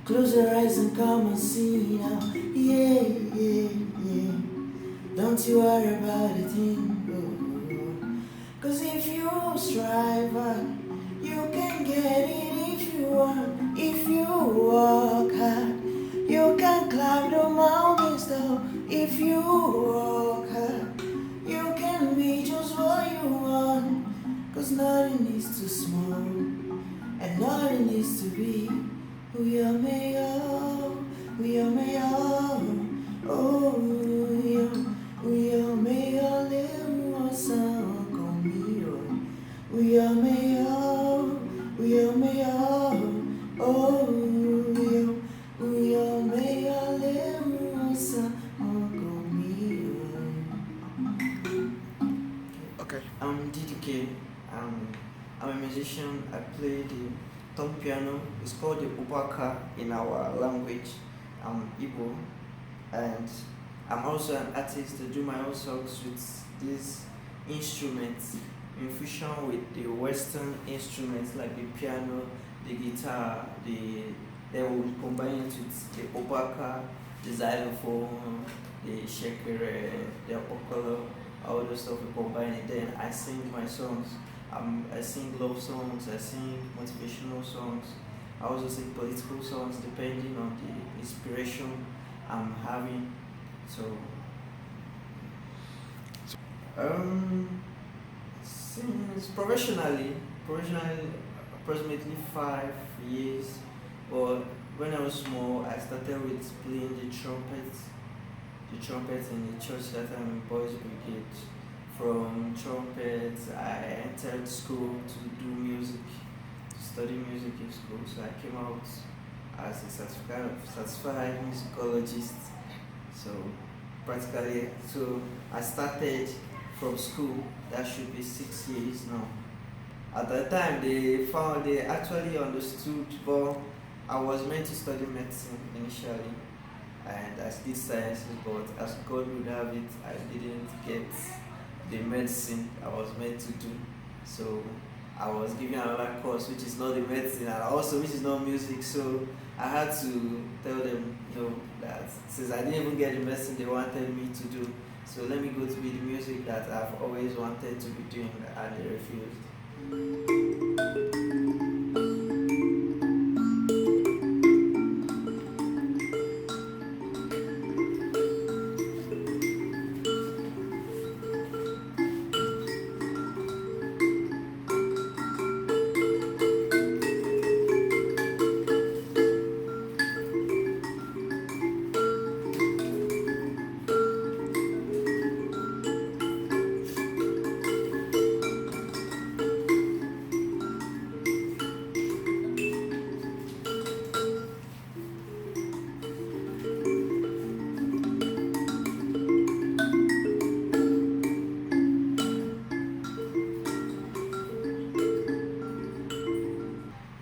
Close your eyes and come and see now. Yeah, yeah, yeah. Don't you worry about a thing. Oh. Cause if you strive hard, you can get it if you want. If you work hard, you can climb the mountains though. If you work hard, you can be just what you want. Cause nothing is too small, and nothing needs to be. We are made of, we are made of, oh, we are made of little sound conmigo. We are made of, we are made of, oh, we are made of little sound conmigo. Okay. I'm DDK. Um, I'm a musician. I play the thumb piano. It's called the abuja in our language. I'm Igbo, and I'm also an artist. I do my own songs with these instruments in fusion with the Western instruments like the piano, the guitar, then we combine it with the abuja, the xylophone, the shekere, the okolo, all those stuff we combine it. Then I sing my songs. I sing love songs, I sing motivational songs, I also sing political songs depending on the inspiration I'm having. So, um, since professionally approximately 5 years. But when I was small, I started with playing the trumpet in the church that I'm in boys brigade. From trumpet, I entered school to do music, to study music in school. So I came out as a certified musicologist. So practically, so I started from school. That should be 6 years now. At that time, they actually understood, but I was meant to study medicine initially, and I did sciences, but as God would have it, I didn't get the medicine I was meant to do. So I was given another course which is not the medicine and also which is not music. So I had to tell them, that since I didn't even get the medicine they wanted me to do, so let me go to be the music that I've always wanted to be doing, and they refused.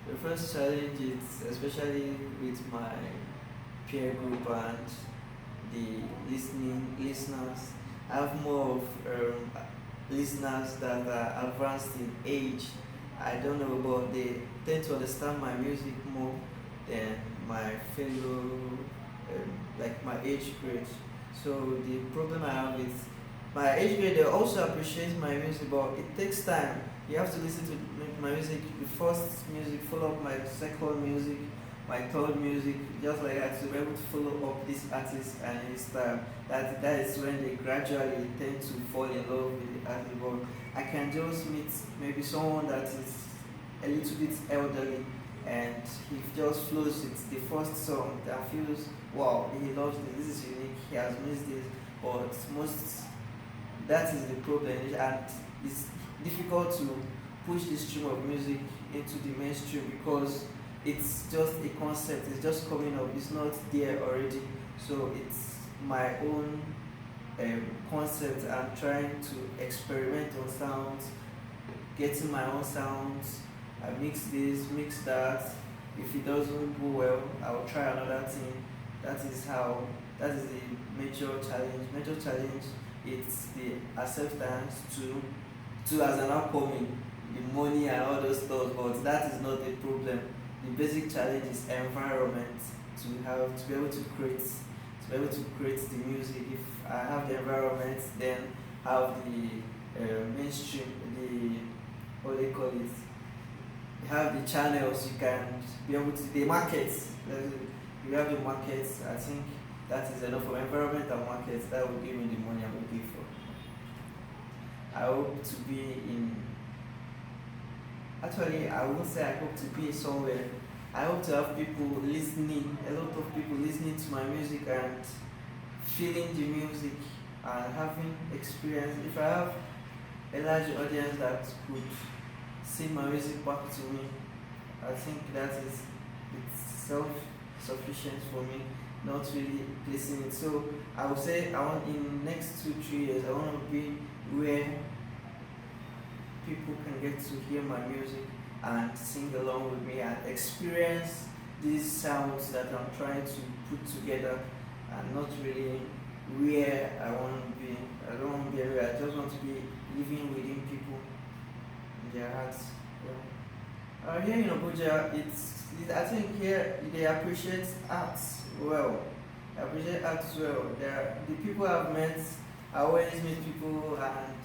The first challenge is especially with my peer group and the listeners. I have more of listeners that are advanced in age. I don't know, but they tend to understand my music more than my fellow, like my age grade. So the problem I have is my age grade. They also appreciate my music, but it takes time. You have to listen to my music, the first music, follow up my second music, my third music, just like that, to be able to follow up this artist and his style. That is when they gradually tend to fall in love with the artist. But I can just meet maybe someone that is a little bit elderly, and he just flows with the first song that feels, wow, he loves this, this is unique, he has missed this. But most, that is the problem, and it's difficult to push this stream of music into the mainstream because it's just a concept, it's just coming up, it's not there already. So it's my own concept. I'm trying to experiment on sounds, getting my own sounds. I mix this, mix that. If it doesn't go well, I'll try another thing. That is the major challenge. Major challenge, it's the acceptance to as an upcoming, the money and all those stuff, but that is not the problem. the basic challenge is environment, to be able to create the music. If I have the environment, then have the mainstream, the what they call it, you have the channels, you can be able to the markets. You have the markets. I think that is enough for environment and markets. That will give me the money I'm looking for. I hope to be in. Actually, I won't say I hope to be somewhere. I hope to have people listening, a lot of people listening to my music and feeling the music and having experience. If I have a large audience that could sing my music back to me, I think that is it's self-sufficient for me, not really placing it. So I would say I want in next 2-3 years I want to be where people can get to hear my music and sing along with me and experience these sounds that I'm trying to put together, and not really where I want to be. I don't want to be everywhere. I just want to be living within people in their hearts. Yeah. Here in Abuja, I think here they appreciate arts well. They appreciate arts well. The people I've met, I always meet people and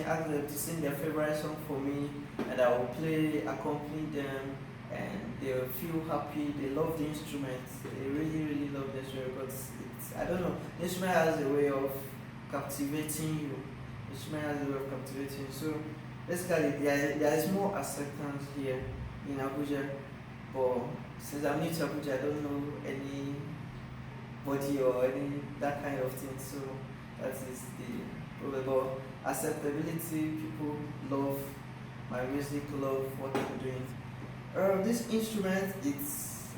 ask them to sing their favorite song for me, and I will accompany them, and they'll feel happy. They love the instruments. They really, really love the instrument because I don't know, the instrument has a way of captivating you. The instrument has a way of captivating you. So basically, there is more acceptance here in Abuja, but since I'm new to Abuja, I don't know anybody or any that kind of thing. So that is the problem. Acceptability, people love my music, love what I'm doing. This instrument,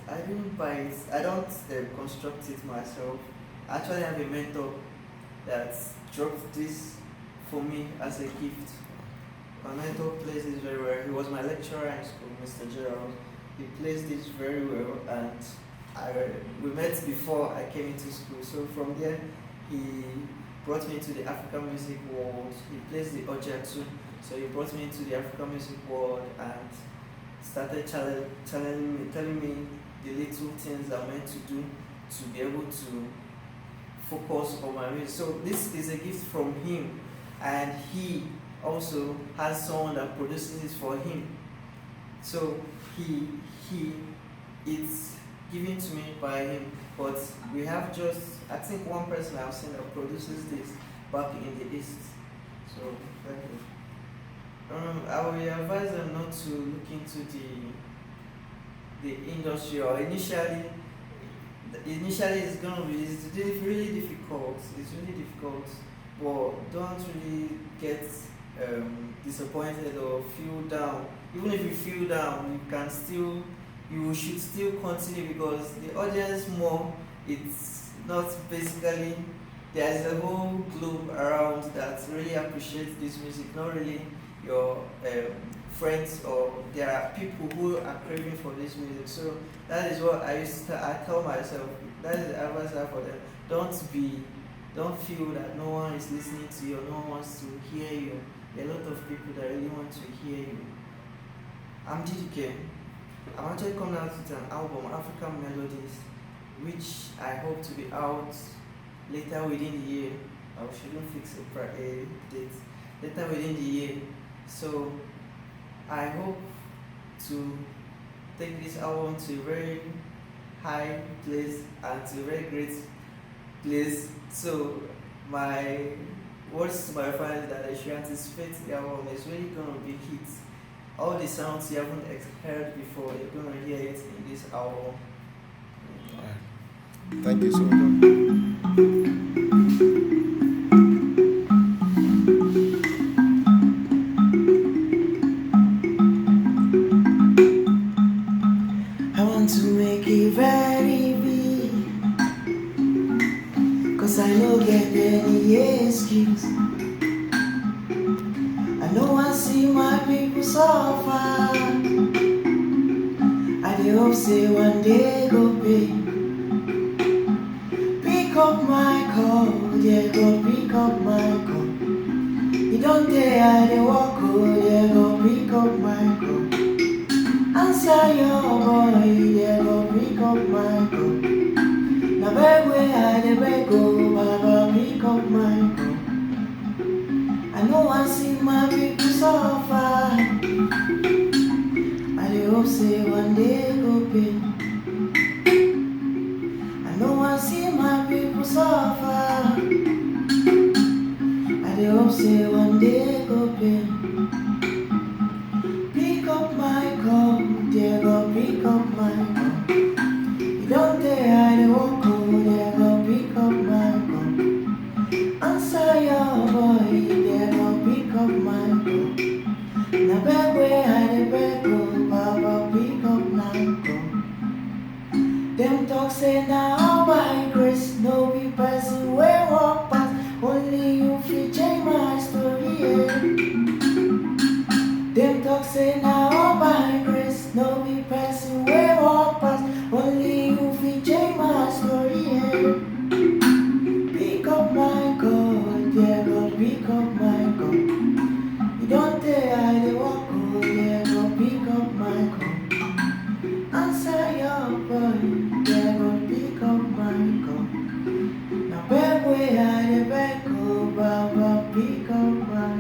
I didn't buy it. I don't construct it myself. I actually have a mentor that dropped this for me as a gift. My mentor plays this very well. He was my lecturer in school, Mr. Gerald. He plays this very well, and we met before I came into school. So from there, he brought me into the African music world. He plays the abuja too, so he brought me into the African music world and started telling me the little things I'm meant to do to be able to focus on my music. So this is a gift from him, and he also has someone that produces it for him. So it's given to me by him. But we have just, I think, one person I've seen that produces this back in the East. So, thank you. I will advise them not to look into the industry, or initially it's going to be really difficult. It's really difficult, but don't really get disappointed or feel down. Even if you feel down, you should still continue, because the audience it's not basically, there's a whole globe around that really appreciates this music, not really your friends, or there are people who are craving for this music. So that is what I tell myself, that is the advice I have for them. Don't feel that no one is listening to you, or no one wants to hear you. There are a lot of people that really want to hear you. I'm DDK. I'm actually coming out with an album, African Melodies, which I hope to be out later within the year. I shouldn't fix a date. Later within the year. So I hope to take this album to a very high place and to a very great place. So my words to my fans that I should anticipate the album is really gonna be hits. All the sounds you haven't heard before, you're going to hear it in this album. Thank you so much. I want to make it very big, 'cause I don't get any excuse. I know I see my people suffer. I dey hope say one day go pay. Pick up my call, yeah, go pick up my call. You don't dare I dey walk, oh, yeah, go pick up my call. Answer your boy, they go pick up my call. Now beg where I dey beg go, Baba pick up my call. I know I see my people suffer. I dey hope say one day go pay. I know I see my people suffer. I dey hope say one day go pay. Pick up my call, they go pick up my call. You don't dare I dey walk home, they go pick up my call. Answer your boy, they go pick up my call. Now beg where I dey beg go, Baba pick up my call. Them talk say now all by grace, no be person wey walk past. Only you fit change my story. Yeah. Them talk say now all by grace, no be person wey walk past. Only you fit change my story. Yeah. Pick up my God, yeah, God, pick up my God. You don't tell I dey walk, oh, yeah, God, pick up my God. Answer your boy, yeah, God, pick up my God. Now beg where I dey beg, oh, Baba, pick up my